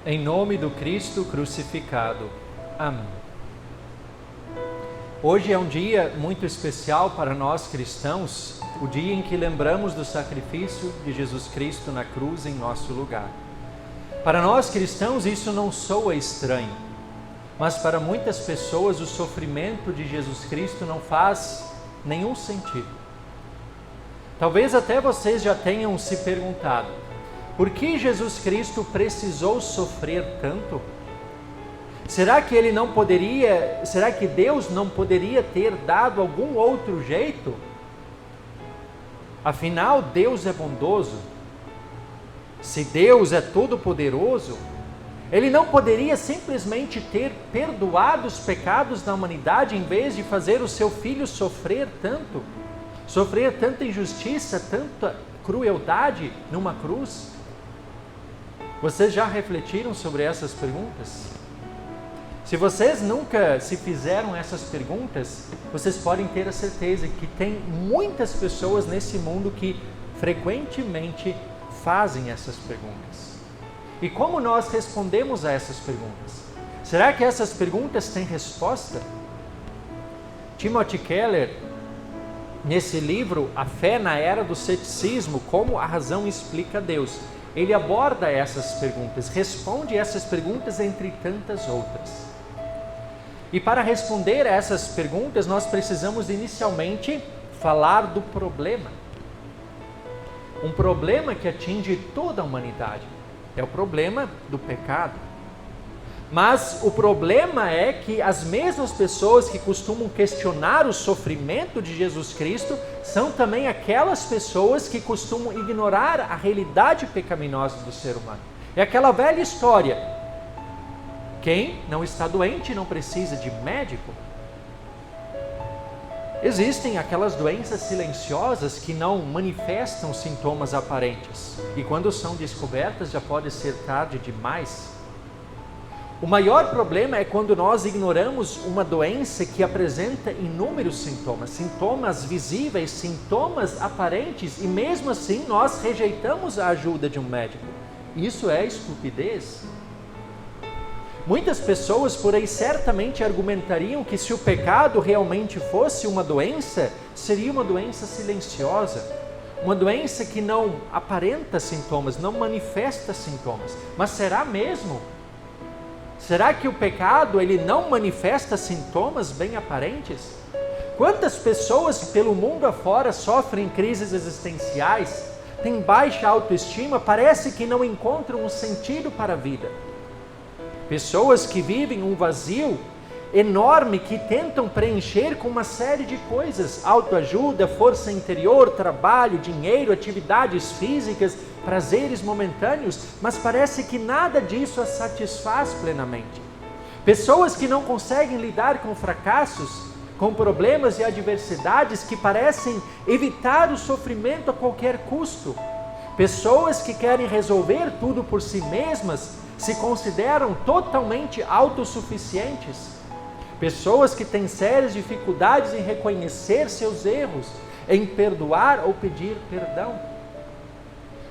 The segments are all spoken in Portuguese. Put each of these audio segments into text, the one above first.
Em nome do Cristo crucificado. Amém. Hoje é um dia muito especial para nós cristãos, o dia em que lembramos do sacrifício de Jesus Cristo na cruz em nosso lugar. Para nós cristãos isso não soa estranho, mas para muitas pessoas o sofrimento de Jesus Cristo não faz nenhum sentido. Talvez até vocês já tenham se perguntado: por que Jesus Cristo precisou sofrer tanto? Será que Deus não poderia ter dado algum outro jeito? Afinal, Deus é bondoso. Se Deus é todo-poderoso, Ele não poderia simplesmente ter perdoado os pecados da humanidade em vez de fazer o seu Filho sofrer tanta injustiça, tanta crueldade numa cruz? Vocês já refletiram sobre essas perguntas? Se vocês nunca se fizeram essas perguntas, vocês podem ter a certeza que tem muitas pessoas nesse mundo que frequentemente fazem essas perguntas. E como nós respondemos a essas perguntas? Será que essas perguntas têm resposta? Timothy Keller, nesse livro A Fé na Era do Ceticismo, Como a Razão Explica Deus, ele aborda essas perguntas, responde essas perguntas entre tantas outras. E para responder a essas perguntas, nós precisamos inicialmente falar do problema. Um problema que atinge toda a humanidade. É o problema do pecado. Mas o problema é que as mesmas pessoas que costumam questionar o sofrimento de Jesus Cristo são também aquelas pessoas que costumam ignorar a realidade pecaminosa do ser humano. É aquela velha história: quem não está doente não precisa de médico. Existem aquelas doenças silenciosas que não manifestam sintomas aparentes, e quando são descobertas já pode ser tarde demais. O maior problema é quando nós ignoramos uma doença que apresenta inúmeros sintomas visíveis, sintomas aparentes, e mesmo assim nós rejeitamos a ajuda de um médico. Isso é estupidez. Muitas pessoas por aí certamente argumentariam que se o pecado realmente fosse uma doença, seria uma doença silenciosa, uma doença que não aparenta sintomas, não manifesta sintomas. Mas será mesmo? Será que o pecado ele não manifesta sintomas bem aparentes? Quantas pessoas pelo mundo afora sofrem crises existenciais, têm baixa autoestima, parece que não encontram um sentido para a vida? Pessoas que vivem um vazio enorme que tentam preencher com uma série de coisas: autoajuda, força interior, trabalho, dinheiro, atividades físicas, prazeres momentâneos, mas parece que nada disso as satisfaz plenamente. Pessoas que não conseguem lidar com fracassos, com problemas e adversidades, que parecem evitar o sofrimento a qualquer custo. Pessoas que querem resolver tudo por si mesmas, se consideram totalmente autossuficientes. Pessoas que têm sérias dificuldades em reconhecer seus erros, em perdoar ou pedir perdão.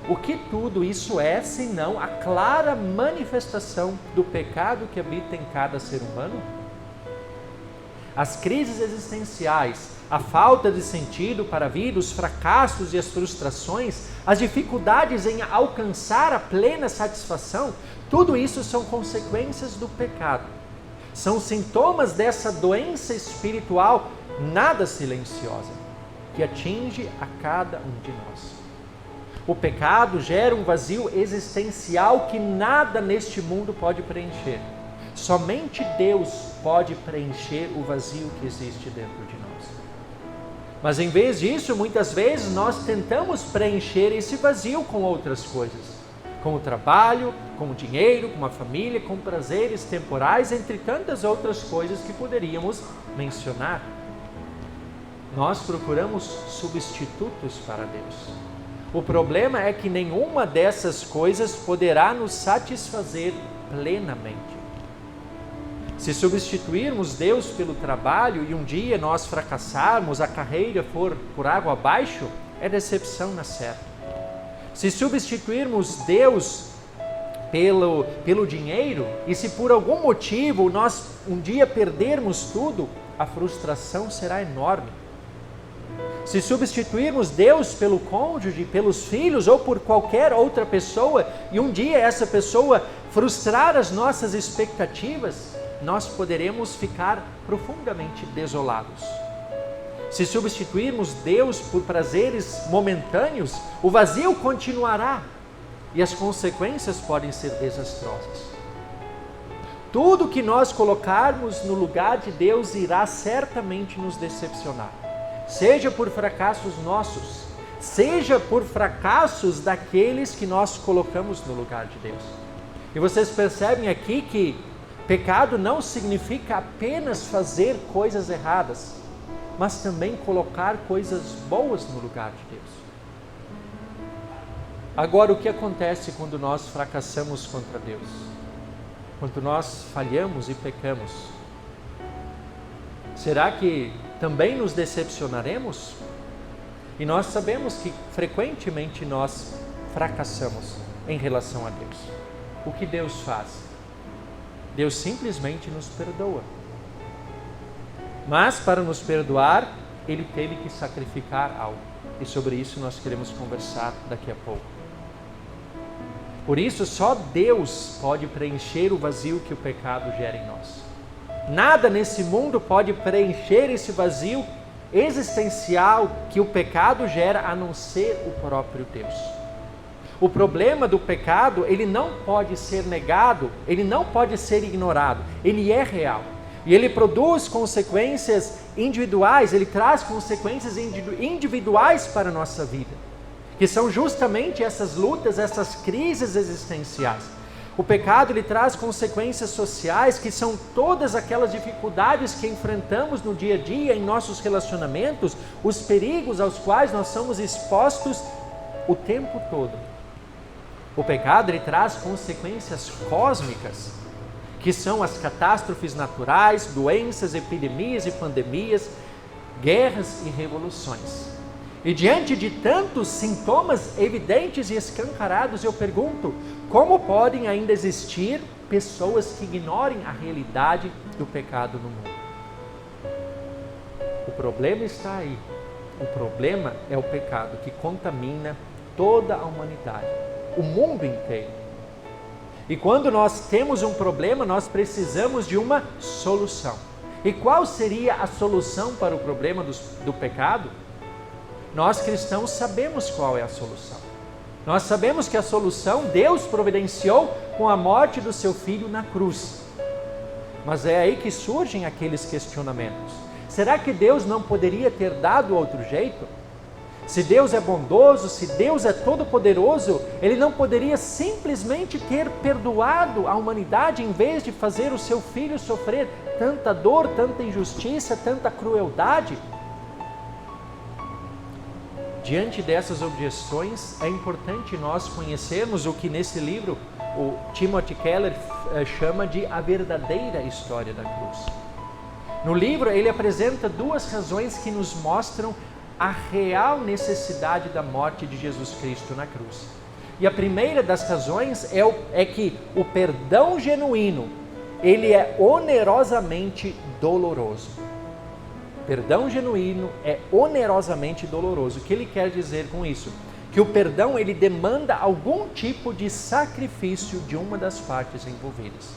O que tudo isso é, senão a clara manifestação do pecado que habita em cada ser humano? As crises existenciais, a falta de sentido para a vida, os fracassos e as frustrações, as dificuldades em alcançar a plena satisfação, tudo isso são consequências do pecado. São sintomas dessa doença espiritual nada silenciosa, que atinge a cada um de nós. O pecado gera um vazio existencial que nada neste mundo pode preencher. Somente Deus pode preencher o vazio que existe dentro de nós. Mas em vez disso, muitas vezes nós tentamos preencher esse vazio com outras coisas. Com o trabalho, com o dinheiro, com a família, com prazeres temporais, entre tantas outras coisas que poderíamos mencionar. Nós procuramos substitutos para Deus. O problema é que nenhuma dessas coisas poderá nos satisfazer plenamente. Se substituirmos Deus pelo trabalho e um dia nós fracassarmos, a carreira for por água abaixo, é decepção na certa. Se substituirmos Deus pelo dinheiro, e se por algum motivo nós um dia perdermos tudo, a frustração será enorme. Se substituirmos Deus pelo cônjuge, pelos filhos ou por qualquer outra pessoa, e um dia essa pessoa frustrar as nossas expectativas, nós poderemos ficar profundamente desolados. Se substituirmos Deus por prazeres momentâneos, o vazio continuará e as consequências podem ser desastrosas. Tudo que nós colocarmos no lugar de Deus irá certamente nos decepcionar. Seja por fracassos nossos, seja por fracassos daqueles que nós colocamos no lugar de Deus. E vocês percebem aqui que pecado não significa apenas fazer coisas erradas, mas também colocar coisas boas no lugar de Deus. Agora, o que acontece quando nós fracassamos contra Deus? Quando nós falhamos e pecamos? Será que também nos decepcionaremos? E nós sabemos que frequentemente nós fracassamos em relação a Deus. O que Deus faz? Deus simplesmente nos perdoa. Mas para nos perdoar, Ele teve que sacrificar algo. E sobre isso nós queremos conversar daqui a pouco. Por isso, só Deus pode preencher o vazio que o pecado gera em nós. Nada nesse mundo pode preencher esse vazio existencial que o pecado gera, a não ser o próprio Deus. O problema do pecado, ele não pode ser negado, ele não pode ser ignorado, ele é real. E ele produz consequências individuais, ele traz consequências individuais para a nossa vida, que são justamente essas lutas, essas crises existenciais. O pecado, ele traz consequências sociais, que são todas aquelas dificuldades que enfrentamos no dia a dia, em nossos relacionamentos, os perigos aos quais nós somos expostos o tempo todo. O pecado, ele traz consequências cósmicas, que são as catástrofes naturais, doenças, epidemias e pandemias, guerras e revoluções. E diante de tantos sintomas evidentes e escancarados, eu pergunto, como podem ainda existir pessoas que ignorem a realidade do pecado no mundo? O problema está aí. O problema é o pecado que contamina toda a humanidade, o mundo inteiro. E quando nós temos um problema, nós precisamos de uma solução. E qual seria a solução para o problema do pecado? Nós cristãos sabemos qual é a solução. Nós sabemos que a solução Deus providenciou com a morte do seu Filho na cruz. Mas é aí que surgem aqueles questionamentos. Será que Deus não poderia ter dado outro jeito? Se Deus é bondoso, se Deus é todo-poderoso, Ele não poderia simplesmente ter perdoado a humanidade em vez de fazer o seu Filho sofrer tanta dor, tanta injustiça, tanta crueldade? Diante dessas objeções, é importante nós conhecermos o que nesse livro o Timothy Keller chama de a verdadeira história da cruz. No livro, ele apresenta duas razões que nos mostram a real necessidade da morte de Jesus Cristo na cruz. E a primeira das razões é que o perdão genuíno, ele é onerosamente doloroso. Perdão genuíno é onerosamente doloroso. O que ele quer dizer com isso? Que o perdão, ele demanda algum tipo de sacrifício de uma das partes envolvidas.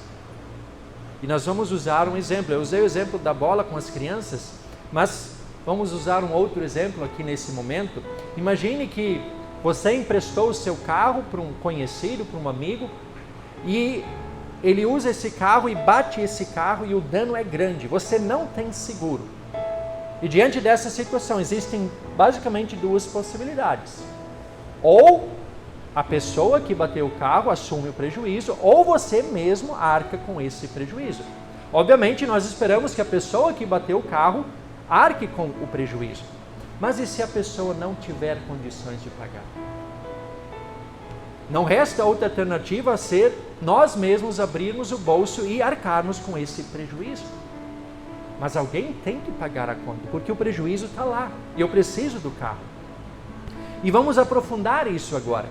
E nós vamos usar um exemplo. Eu usei o exemplo da bola com as crianças, mas vamos usar um outro exemplo aqui nesse momento. Imagine que você emprestou o seu carro para um conhecido, para um amigo, e ele usa esse carro e bate esse carro e o dano é grande. Você não tem seguro. E diante dessa situação, existem basicamente duas possibilidades. Ou a pessoa que bateu o carro assume o prejuízo, ou você mesmo arca com esse prejuízo. Obviamente, nós esperamos que a pessoa que bateu o carro arque com o prejuízo. Mas e se a pessoa não tiver condições de pagar? Não resta outra alternativa a ser nós mesmos abrirmos o bolso e arcarmos com esse prejuízo. Mas alguém tem que pagar a conta, porque o prejuízo está lá, e eu preciso do carro. E vamos aprofundar isso agora.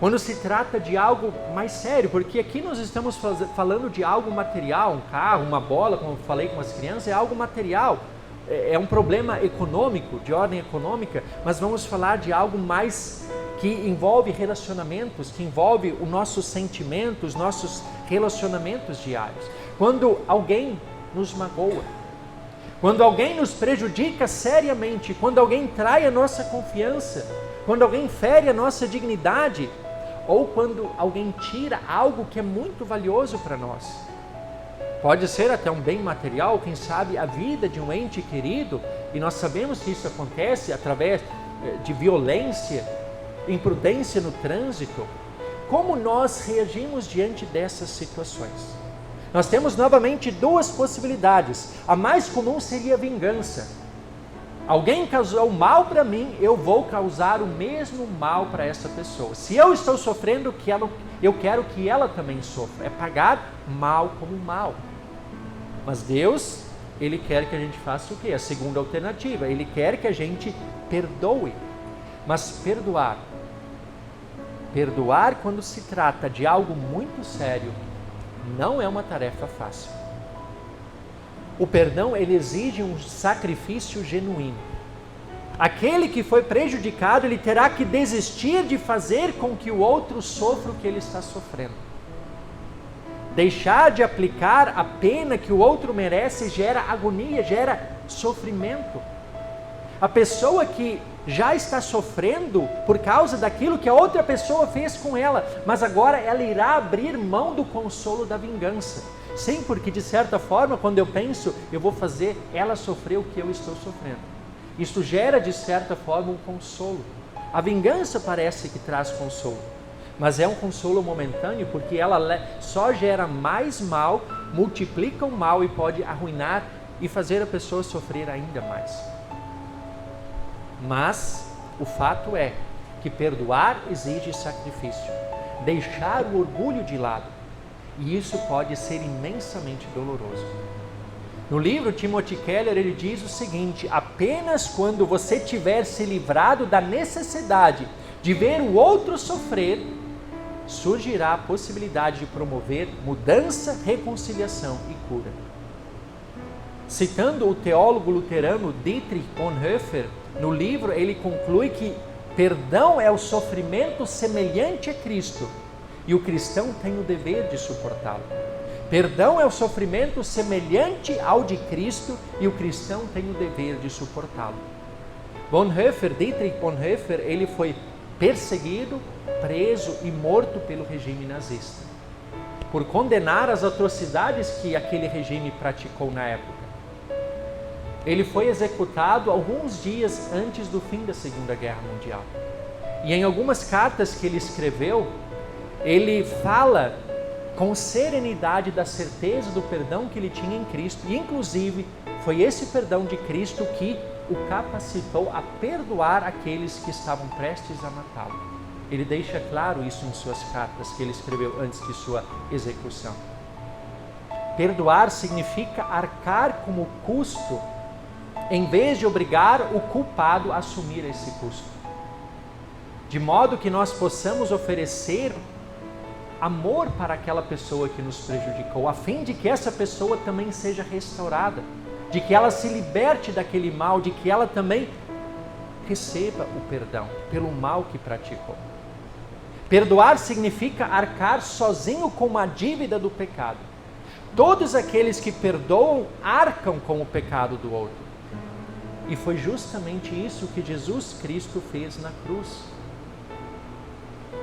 Quando se trata de algo mais sério, porque aqui nós estamos falando de algo material, um carro, uma bola, como eu falei com as crianças, é algo material, é um problema econômico, de ordem econômica, mas vamos falar de algo mais que envolve relacionamentos, que envolve os nossos sentimentos, nossos relacionamentos diários. Quando alguém nos magoa, quando alguém nos prejudica seriamente, quando alguém trai a nossa confiança, quando alguém fere a nossa dignidade, ou quando alguém tira algo que é muito valioso para nós. Pode ser até um bem material, quem sabe a vida de um ente querido, e nós sabemos que isso acontece através de violência, imprudência no trânsito. Como nós reagimos diante dessas situações? Nós temos novamente duas possibilidades. A mais comum seria a vingança. Alguém causou mal para mim, eu vou causar o mesmo mal para essa pessoa. Se eu estou sofrendo, eu quero que ela também sofra. É pagar mal como mal. Mas Deus, Ele quer que a gente faça o quê? A segunda alternativa. Ele quer que a gente perdoe. Mas perdoar quando se trata de algo muito sério, não é uma tarefa fácil. O perdão, ele exige um sacrifício genuíno. Aquele que foi prejudicado, ele terá que desistir de fazer com que o outro sofra o que ele está sofrendo. Deixar de aplicar a pena que o outro merece gera agonia, gera sofrimento. A pessoa que já está sofrendo por causa daquilo que a outra pessoa fez com ela, mas agora ela irá abrir mão do consolo da vingança. Sim, porque de certa forma, quando eu penso, eu vou fazer ela sofrer o que eu estou sofrendo. Isso gera de certa forma um consolo. A vingança parece que traz consolo, mas é um consolo momentâneo, porque ela só gera mais mal, multiplica o mal e pode arruinar e fazer a pessoa sofrer ainda mais. Mas o fato é que perdoar exige sacrifício, deixar o orgulho de lado. E isso pode ser imensamente doloroso. No livro, Timothy Keller, ele diz o seguinte: apenas quando você tiver se livrado da necessidade de ver o outro sofrer, surgirá a possibilidade de promover mudança, reconciliação e cura. Citando o teólogo luterano Dietrich Bonhoeffer, no livro ele conclui que perdão é o sofrimento semelhante a Cristo, e o cristão tem o dever de suportá-lo. Perdão é o sofrimento semelhante ao de Cristo e o cristão tem o dever de suportá-lo. Dietrich Bonhoeffer, ele foi perseguido, preso e morto pelo regime nazista, por condenar as atrocidades que aquele regime praticou na época. Ele foi executado alguns dias antes do fim da Segunda Guerra Mundial. E em algumas cartas que ele escreveu, ele fala com serenidade da certeza do perdão que ele tinha em Cristo. E inclusive foi esse perdão de Cristo que o capacitou a perdoar aqueles que estavam prestes a matá-lo. Ele deixa claro isso em suas cartas que ele escreveu antes de sua execução. Perdoar significa arcar como custo, em vez de obrigar o culpado a assumir esse custo. De modo que nós possamos oferecer amor para aquela pessoa que nos prejudicou, a fim de que essa pessoa também seja restaurada, de que ela se liberte daquele mal, de que ela também receba o perdão pelo mal que praticou. Perdoar significa arcar sozinho com a dívida do pecado. Todos aqueles que perdoam arcam com o pecado do outro. E foi justamente isso que Jesus Cristo fez na cruz.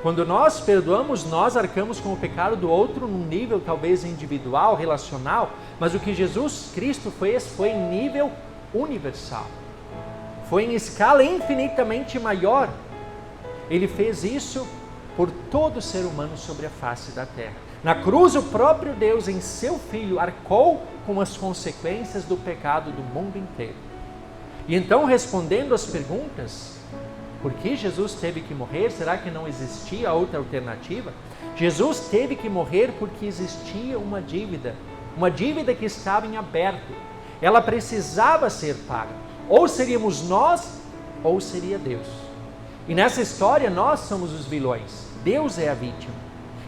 Quando nós perdoamos, nós arcamos com o pecado do outro num nível talvez individual, relacional, mas o que Jesus Cristo fez foi em nível universal. Foi em escala infinitamente maior. Ele fez isso por todo ser humano sobre a face da terra. Na cruz, o próprio Deus, em seu Filho, arcou com as consequências do pecado do mundo inteiro. E então, respondendo às perguntas, por que Jesus teve que morrer? Será que não existia outra alternativa? Jesus teve que morrer porque existia uma dívida que estava em aberto. Ela precisava ser paga. Ou seríamos nós, ou seria Deus. E nessa história nós somos os vilões. Deus é a vítima.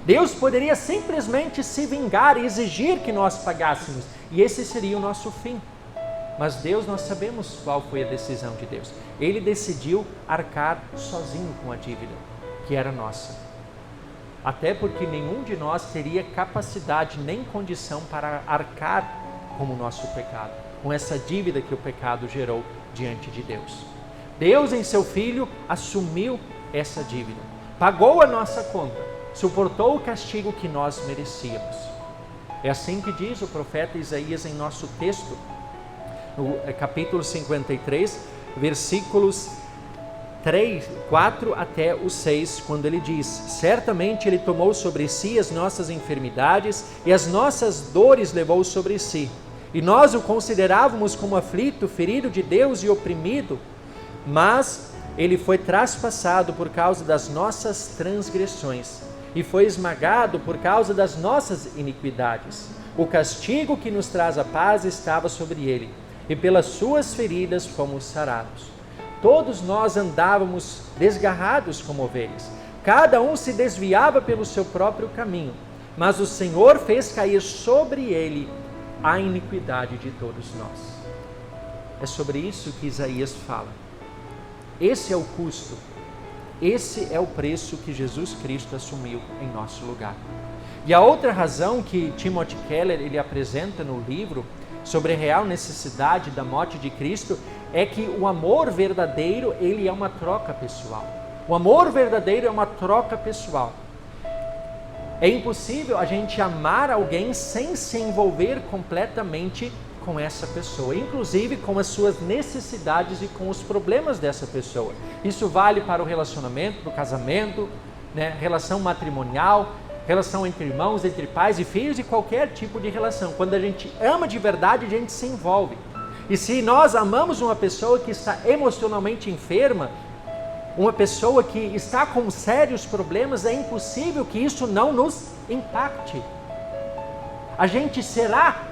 Deus poderia simplesmente se vingar e exigir que nós pagássemos, e esse seria o nosso fim. Mas Deus, nós sabemos qual foi a decisão de Deus. Ele decidiu arcar sozinho com a dívida, que era nossa. Até porque nenhum de nós teria capacidade nem condição para arcar com o nosso pecado, com essa dívida que o pecado gerou diante de Deus. Deus, em seu Filho, assumiu essa dívida, pagou a nossa conta, suportou o castigo que nós merecíamos. É assim que diz o profeta Isaías em nosso texto, no capítulo 53, versículos 4 até o 6, quando ele diz: certamente ele tomou sobre si as nossas enfermidades e as nossas dores levou sobre si. E nós o considerávamos como aflito, ferido de Deus e oprimido, mas ele foi traspassado por causa das nossas transgressões e foi esmagado por causa das nossas iniquidades. O castigo que nos traz a paz estava sobre ele, e pelas suas feridas fomos sarados. Todos nós andávamos desgarrados como ovelhas, cada um se desviava pelo seu próprio caminho, mas o Senhor fez cair sobre ele a iniquidade de todos nós. É sobre isso que Isaías fala. Esse é o custo, esse é o preço que Jesus Cristo assumiu em nosso lugar. E a outra razão que Timothy Keller ele apresenta no livro sobre a real necessidade da morte de Cristo é que o amor verdadeiro ele é uma troca pessoal. O amor verdadeiro é uma troca pessoal. É impossível a gente amar alguém sem se envolver completamente com essa pessoa, inclusive com as suas necessidades e com os problemas dessa pessoa. Isso vale para o relacionamento, do casamento, relação matrimonial, relação entre irmãos, entre pais e filhos e qualquer tipo de relação. Quando a gente ama de verdade, a gente se envolve. E se nós amamos uma pessoa que está emocionalmente enferma, uma pessoa que está com sérios problemas, é impossível que isso não nos impacte. A gente será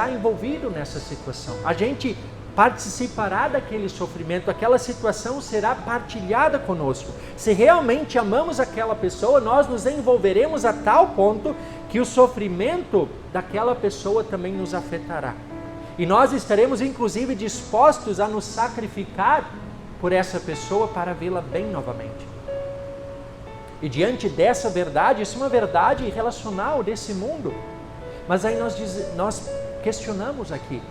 envolvido nessa situação. A gente participará daquele sofrimento, aquela situação será partilhada conosco. Se realmente amamos aquela pessoa, nós nos envolveremos a tal ponto que o sofrimento daquela pessoa também nos afetará. E nós estaremos inclusive dispostos a nos sacrificar por essa pessoa para vê-la bem novamente. E diante dessa verdade, isso é uma verdade relacional desse mundo. Mas aí nós questionamos aqui,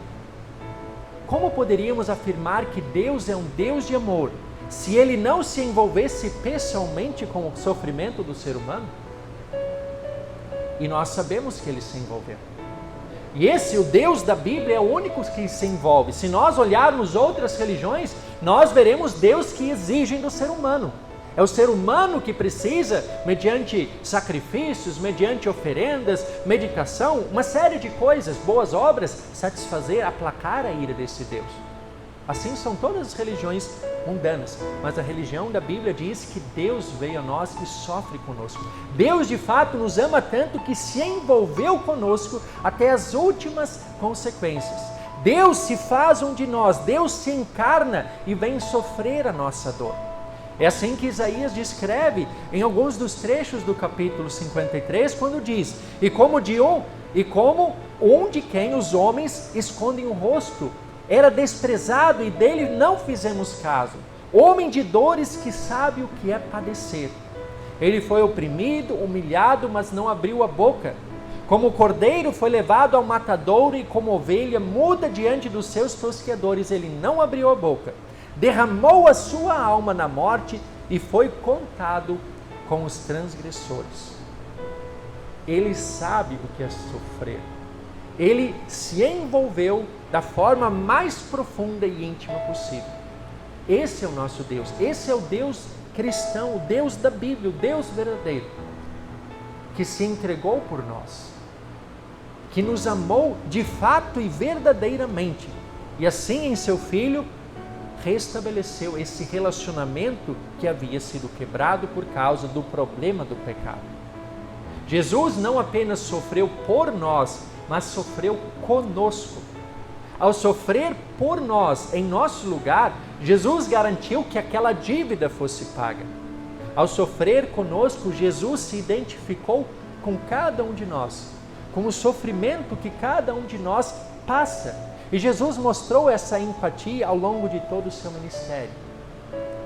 como poderíamos afirmar que Deus é um Deus de amor, se Ele não se envolvesse pessoalmente com o sofrimento do ser humano? E nós sabemos que Ele se envolveu. E o Deus da Bíblia, é o único que se envolve. Se nós olharmos outras religiões, nós veremos Deus que exigem do ser humano. É o ser humano que precisa, mediante sacrifícios, mediante oferendas, meditação, uma série de coisas, boas obras, satisfazer, aplacar a ira desse Deus. Assim são todas as religiões mundanas, mas a religião da Bíblia diz que Deus veio a nós e sofre conosco. Deus de fato nos ama tanto que se envolveu conosco até as últimas consequências. Deus se faz um de nós, Deus se encarna e vem sofrer a nossa dor. É assim que Isaías descreve em alguns dos trechos do capítulo 53, quando diz: e como um de quem os homens escondem o rosto, era desprezado e dele não fizemos caso. Homem de dores que sabe o que é padecer. Ele foi oprimido, humilhado, mas não abriu a boca. Como cordeiro foi levado ao matadouro e como ovelha muda diante dos seus tosqueadores, ele não abriu a boca. Derramou a sua alma na morte e foi contado com os transgressores. Ele sabe o que é sofrer. Ele se envolveu da forma mais profunda e íntima possível. Esse é o nosso Deus. Esse é o Deus cristão, o Deus da Bíblia, o Deus verdadeiro, que se entregou por nós, que nos amou de fato e verdadeiramente, e assim em seu Filho restabeleceu esse relacionamento que havia sido quebrado por causa do problema do pecado. Jesus não apenas sofreu por nós, mas sofreu conosco. Ao sofrer por nós, em nosso lugar, Jesus garantiu que aquela dívida fosse paga. Ao sofrer conosco, Jesus se identificou com cada um de nós, com o sofrimento que cada um de nós passa. E Jesus mostrou essa empatia ao longo de todo o seu ministério,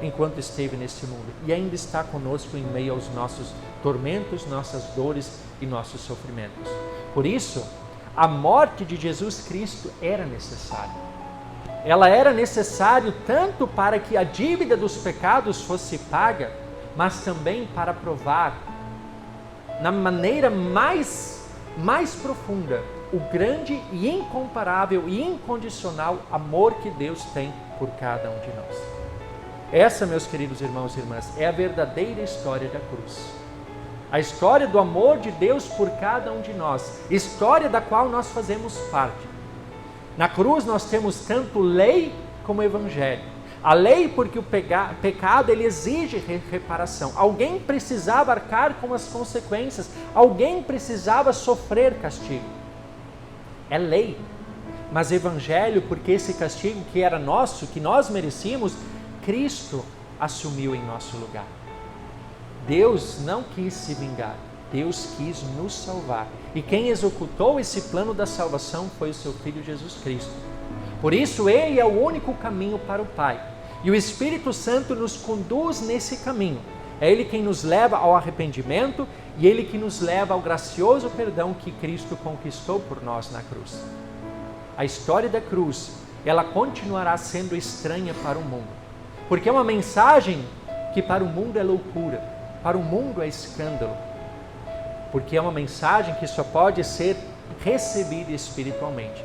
enquanto esteve nesse mundo. E ainda está conosco em meio aos nossos tormentos, nossas dores e nossos sofrimentos. Por isso, a morte de Jesus Cristo era necessária. Ela era necessária tanto para que a dívida dos pecados fosse paga, mas também para provar, na maneira mais profunda, o grande e incomparável e incondicional amor que Deus tem por cada um de nós. Essa, meus queridos irmãos e irmãs, é a verdadeira história da cruz. A história do amor de Deus por cada um de nós, história da qual nós fazemos parte. Na cruz nós temos tanto lei como evangelho. A lei porque o pecado ele exige reparação. Alguém precisava arcar com as consequências. Alguém precisava sofrer castigo. É lei. Mas evangelho porque esse castigo que era nosso, que nós merecíamos, Cristo assumiu em nosso lugar. Deus não quis se vingar. Deus quis nos salvar. E quem executou esse plano da salvação foi o seu Filho Jesus Cristo. Por isso, Ele é o único caminho para o Pai. E o Espírito Santo nos conduz nesse caminho. É Ele quem nos leva ao arrependimento e Ele que nos leva ao gracioso perdão que Cristo conquistou por nós na cruz. A história da cruz, ela continuará sendo estranha para o mundo. Porque é uma mensagem que para o mundo é loucura, para o mundo é escândalo. Porque é uma mensagem que só pode ser recebida espiritualmente.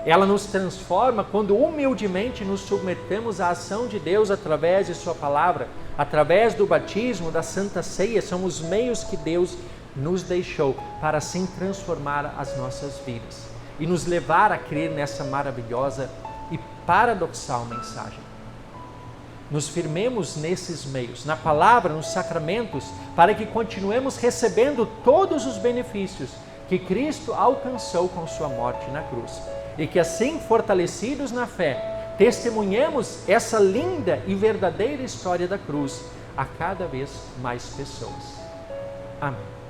Ela nos transforma quando humildemente nos submetemos à ação de Deus através de sua palavra, através do batismo, da Santa Ceia. São os meios que Deus nos deixou para assim transformar as nossas vidas e nos levar a crer nessa maravilhosa e paradoxal mensagem. Nos firmemos nesses meios, na palavra, nos sacramentos, para que continuemos recebendo todos os benefícios que Cristo alcançou com sua morte na cruz. E que assim, fortalecidos na fé, testemunhemos essa linda e verdadeira história da cruz a cada vez mais pessoas. Amém.